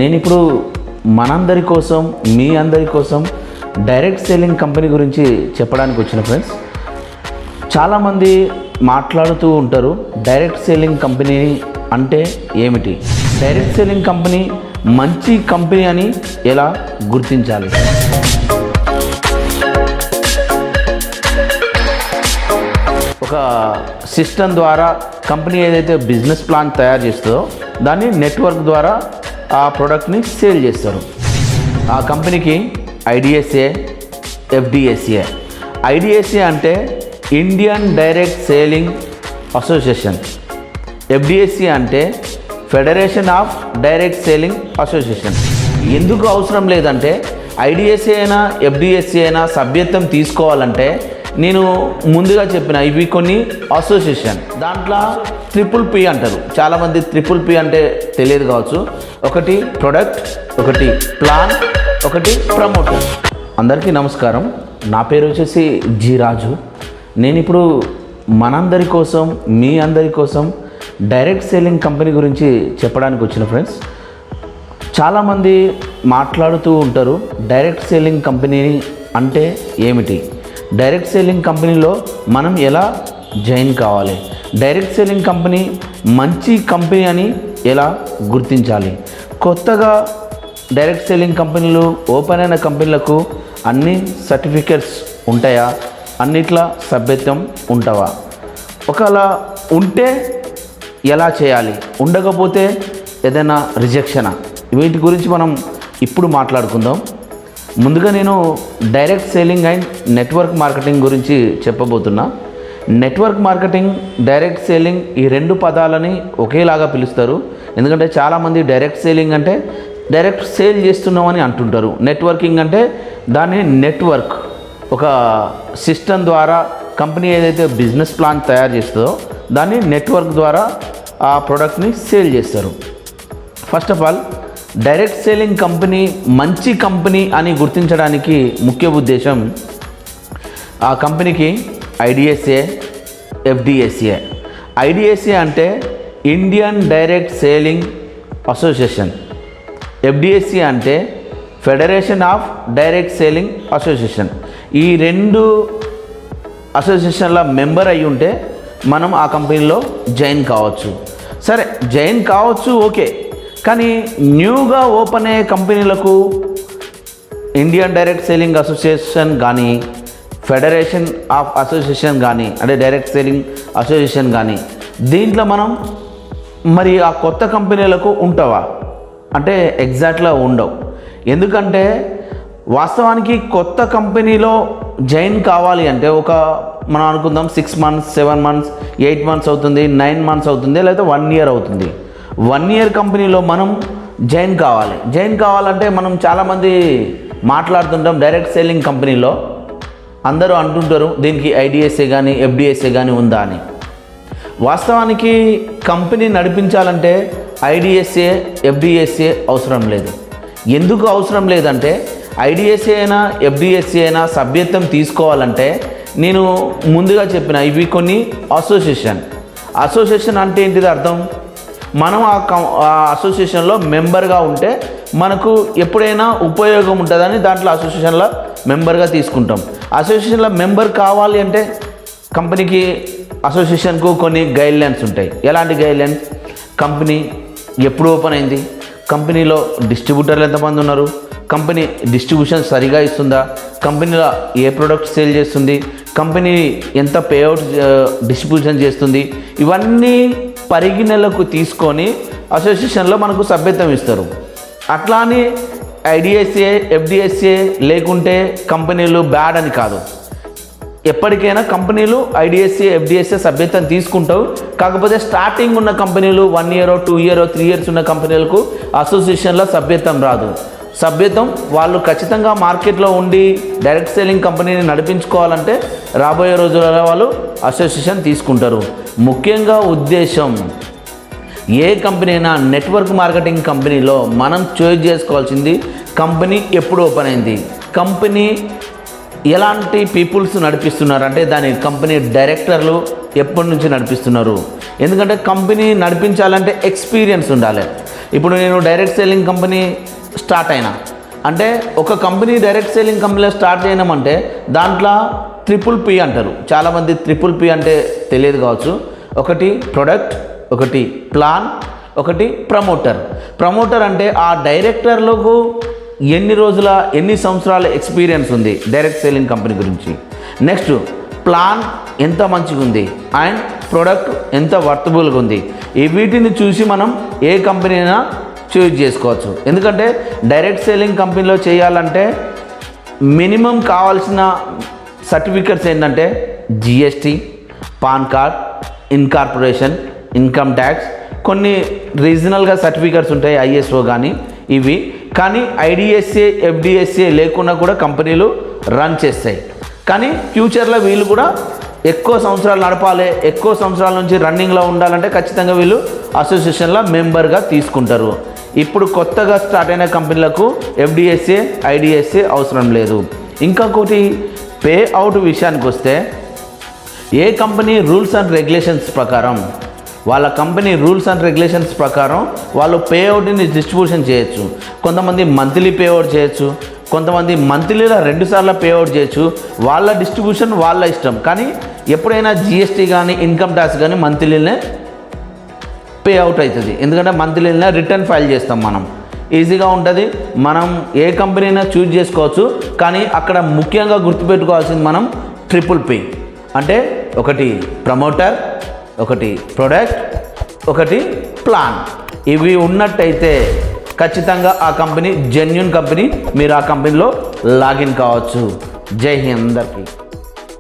నేను ఇప్పుడు మనందరి కోసం మీ అందరి కోసం డైరెక్ట్ సేలింగ్ కంపెనీ గురించి చెప్పడానికి వచ్చిన ఫ్రెండ్స్. చాలామంది మాట్లాడుతూ ఉంటారు డైరెక్ట్ సేలింగ్ కంపెనీ అంటే ఏమిటి, డైరెక్ట్ సేలింగ్ కంపెనీ మంచి కంపెనీ అని ఎలా గుర్తించాలి. ఒక సిస్టమ్ ద్వారా కంపెనీ ఏదైతే బిజినెస్ ప్లాన్ తయారు చేస్తుందో దాన్ని నెట్వర్క్ ద్వారా ఆ ప్రోడక్ట్ని సేల్ చేస్తారు. ఆ కంపెనీకి ఐడిఎస్ఏ, ఎఫ్డిఎస్ఏ. ఐడిఎస్ఏ అంటే Indian direct selling association, FDSA అంటే federation of direct selling association. ఎందుకు అవసరం లేదంటే ఐడిఎస్ఏ అయినా ఎఫ్డిఎస్ఏ అయినా సభ్యత్వం తీసుకోవాలంటే నేను ముందుగా చెప్పిన ఇవి కొన్ని అసోసియేషన్, దాంట్లో ట్రిపుల్ అంటారు. చాలామంది ట్రిపుల్ అంటే తెలియదు కావచ్చు. ఒకటి ప్రొడక్ట్, ఒకటి ప్లాన్, ఒకటి ప్రమోటర్. అందరికీ నమస్కారం. నా పేరు వచ్చేసి జి రాజు. నేను ఇప్పుడు మనందరి కోసం మీ అందరి కోసం డైరెక్ట్ సేలింగ్ కంపెనీ గురించి చెప్పడానికి వచ్చిన ఫ్రెండ్స్. చాలామంది మాట్లాడుతూ ఉంటారు డైరెక్ట్ సేలింగ్ కంపెనీ అంటే ఏమిటి, డైరెక్ట్ సేలింగ్ కంపెనీలో మనం ఎలా జాయిన్ కావాలి, డైరెక్ట్ సేలింగ్ కంపెనీ మంచి కంపెనీ అని ఎలా గుర్తించాలి, కొత్తగా డైరెక్ట్ సేలింగ్ కంపెనీలు ఓపెన్ అయిన కంపెనీలకు అన్ని సర్టిఫికెట్స్ ఉంటాయా, అన్నిట్లా సభ్యత్వం ఉంటావా, ఒకవేళ ఉంటే ఎలా చేయాలి, ఉండకపోతే ఏదైనా రిజెక్షనా, వీటి గురించి మనం ఇప్పుడు మాట్లాడుకుందాం. ముందుగా నేను direct selling and network marketing గురించి చెప్పబోతున్నా. నెట్వర్క్ మార్కెటింగ్, డైరెక్ట్ సేలింగ్ ఈ రెండు పదాలని ఒకేలాగా పిలుస్తారు. ఎందుకంటే చాలామంది డైరెక్ట్ సేలింగ్ అంటే డైరెక్ట్ సేల్ చేస్తున్నామని అంటుంటారు. నెట్వర్కింగ్ అంటే దాన్ని నెట్వర్క్, ఒక సిస్టమ్ ద్వారా కంపెనీ ఏదైతే బిజినెస్ ప్లాన్ తయారు చేస్తుందో దాన్ని నెట్వర్క్ ద్వారా ఆ ప్రోడక్ట్ని సేల్ చేస్తారు. First of all direct selling company మంచి కంపెనీ అని గుర్తించడానికి ముఖ్య ఉద్దేశం ఆ కంపెనీకి ఐడిఎస్ఏ, ఎఫ్డిఎస్ఏ. ఐడిఎస్ఏ అంటే Indian direct selling association, FDSA అంటే federation of direct selling association. ఈ రెండు అసోసియేషన్ల మెంబర్ అయి ఉంటే మనం ఆ కంపెనీలో జాయిన్ కావచ్చు. సరే, జాయిన్ కావచ్చు, ఓకే. కానీ న్యూగా ఓపెన్ అయ్యే కంపెనీలకు ఇండియన్ డైరెక్ట్ సేలింగ్ అసోసియేషన్ కానీ, ఫెడరేషన్ ఆఫ్ అసోసియేషన్ కానీ, అంటే డైరెక్ట్ సేలింగ్ అసోసియేషన్ కానీ, దీంట్లో మనం మరి ఆ కొత్త కంపెనీలకు ఉంటావా అంటే ఎగ్జాక్ట్గా ఉండవు. ఎందుకంటే వాస్తవానికి కొత్త కంపెనీలో జాయిన్ కావాలి అంటే మనం అనుకుందాం 6 months, 7 months, 8 months అవుతుంది, 9 months అవుతుంది, లేకపోతే 1 year అవుతుంది. 1 year కంపెనీలో మనం జాయిన్ కావాలి. జాయిన్ కావాలంటే మనం చాలామంది మాట్లాడుతుంటాం డైరెక్ట్ సేలింగ్ కంపెనీలో అందరూ అంటుంటారు దీనికి ఐడిఎస్ఏ కానీ ఎఫ్డిఎస్ఏ కానీ ఉందా అని. వాస్తవానికి కంపెనీ నడిపించాలంటే ఐడిఎస్ఏ, ఎఫ్డిఎస్ఏ అవసరం లేదు. ఎందుకు అవసరం లేదంటే ఐడిఎస్ఏ అయినా ఎఫ్డిఎస్ఏ అయినా సభ్యత్వం తీసుకోవాలంటే నేను ముందుగా చెప్పిన ఇవి కొన్ని అసోసియేషన్ అంటే ఏంటిది అర్థం, మనం ఆ అసోసియేషన్లో మెంబర్గా ఉంటే మనకు ఎప్పుడైనా ఉపయోగం ఉంటుందని దాంట్లో అసోసియేషన్లో మెంబర్గా తీసుకుంటాం. అసోసియేషన్లో మెంబర్ కావాలి అంటే కంపెనీకి, అసోసియేషన్కు కొన్ని గైడ్లైన్స్ ఉంటాయి. ఎలాంటి గైడ్లైన్స్, కంపెనీ ఎప్పుడు ఓపెన్ అయింది, కంపెనీలో డిస్ట్రిబ్యూటర్లు ఎంతమంది ఉన్నారు, కంపెనీ డిస్ట్రిబ్యూషన్ సరిగా ఇస్తుందా, కంపెనీలో ఏ ప్రోడక్ట్ సేల్ చేస్తుంది, కంపెనీ ఎంత పేఅవుట్ డిస్ట్రిబ్యూషన్ చేస్తుంది, ఇవన్నీ పరిగణనలకు తీసుకొని అసోసియేషన్లో మనకు సభ్యత్వం ఇస్తారు. అట్లా అని ఐడిఎస్ఏ, ఎఫ్డిఎస్ఏ లేకుంటే కంపెనీలు బ్యాడ్ అని కాదు. ఎప్పటికైనా కంపెనీలు ఐడిఎస్ఏ, ఎఫ్డిఎస్ఏ సభ్యత్వం తీసుకుంటావు. కాకపోతే స్టార్టింగ్ ఉన్న కంపెనీలు 1 year, 2 year, 3 years ఉన్న కంపెనీలకు అసోసియేషన్లో సభ్యత్వం రాదు. సభ్యత్వం వాళ్ళు ఖచ్చితంగా మార్కెట్లో ఉండి డైరెక్ట్ సేలింగ్ కంపెనీని నడిపించుకోవాలంటే రాబోయే రోజులలో వాళ్ళు అసోసియేషన్ తీసుకుంటారు. ముఖ్యంగా ఉద్దేశం ఏ కంపెనీ అయినా నెట్వర్క్ మార్కెటింగ్ కంపెనీలో మనం చూస్ చేసుకోవాల్సింది కంపెనీ ఎప్పుడు ఓపెన్ అయింది, కంపెనీ ఎలాంటి పీపుల్స్ నడిపిస్తున్నారు అంటే దాని కంపెనీ డైరెక్టర్లు ఎప్పటి నుంచి నడిపిస్తున్నారు. ఎందుకంటే కంపెనీ నడిపించాలంటే ఎక్స్పీరియన్స్ ఉండాలి. ఇప్పుడు నేను డైరెక్ట్ సెల్లింగ్ కంపెనీ స్టార్ట్ అయినా అంటే ఒక కంపెనీ డైరెక్ట్ సెల్లింగ్ కంపెనీలో స్టార్ట్ చేయడమంటే దాంట్లో ట్రిపుల్ P అంటారు. చాలామంది ట్రిపుల్ P అంటే తెలియదు కావచ్చు. ఒకటి ప్రొడక్ట్, ఒకటి ప్లాన్, ఒకటి ప్రమోటర్. ప్రమోటర్ అంటే ఆ డైరెక్టర్లకు ఎన్ని సంవత్సరాల ఎక్స్పీరియన్స్ ఉంది డైరెక్ట్ సెల్లింగ్ కంపెనీ గురించి. నెక్స్ట్ ప్లాన్ ఎంత మంచిగా ఉంది అండ్ ప్రొడక్ట్ ఎంత వర్తబుల్గా ఉంది. వీటిని చూసి మనం ఏ కంపెనీ అయినా చూజ్ చేసుకోవచ్చు. ఎందుకంటే డైరెక్ట్ సెల్లింగ్ కంపెనీలో చేయాలంటే మినిమం కావాల్సిన సర్టిఫికెట్స్ ఏంటంటే GST, pan card, incorporation, income tax, కొన్ని రీజనల్గా సర్టిఫికెట్స్ ఉంటాయి ISO కానీ ఇవి. కానీ IDSA, FDSA లేకుండా కూడా కంపెనీలు రన్ చేస్తాయి. కానీ ఫ్యూచర్లో వీళ్ళు కూడా ఎక్కువ సంవత్సరాలు నడపాలి, ఎక్కువ సంవత్సరాల నుంచి రన్నింగ్లో ఉండాలంటే ఖచ్చితంగా వీళ్ళు అసోసియేషన్లో మెంబర్గా తీసుకుంటారు. ఇప్పుడు కొత్తగా స్టార్ట్ అయిన కంపెనీలకు FDSA, IDSA అవసరం లేదు. ఇంకొకటి పే అవుట్ విషయానికి వస్తే ఏ కంపెనీ రూల్స్ అండ్ రెగ్యులేషన్స్ ప్రకారం వాళ్ళ కంపెనీ రూల్స్ అండ్ రెగ్యులేషన్స్ ప్రకారం వాళ్ళు పే అవుట్ని డిస్ట్రిబ్యూషన్ చేయొచ్చు. కొంతమంది మంత్లీ పే అవుట్ చేయొచ్చు, కొంతమంది మంత్లీలో 2 సార్లు పే అవుట్ చేయొచ్చు. వాళ్ళ డిస్ట్రిబ్యూషన్ వాళ్ళ ఇష్టం. కానీ ఎప్పుడైనా GST కానీ ఇన్కమ్ ట్యాక్స్ కానీ మంత్లీనే పే అవుట్ అవుతుంది. ఎందుకంటే మంత్లీనే రిటర్న్ ఫైల్ చేస్తాం మనం. ఈజీగా ఉంటుంది. మనం ఏ కంపెనీ అయినా చూజ్ చేసుకోవచ్చు. కానీ అక్కడ ముఖ్యంగా గుర్తుపెట్టుకోవాల్సింది మనం ట్రిపుల్ P అంటే ఒకటి ప్రమోటర్, ఒకటి ప్రొడక్ట్, ఒకటి ప్లాన్. ఇవి ఉన్నట్టయితే ఖచ్చితంగా ఆ కంపెనీ జెన్యూన్ కంపెనీ. మీరు ఆ కంపెనీలో లాగిన్ కావచ్చు. జై హింద్ అందరికీ.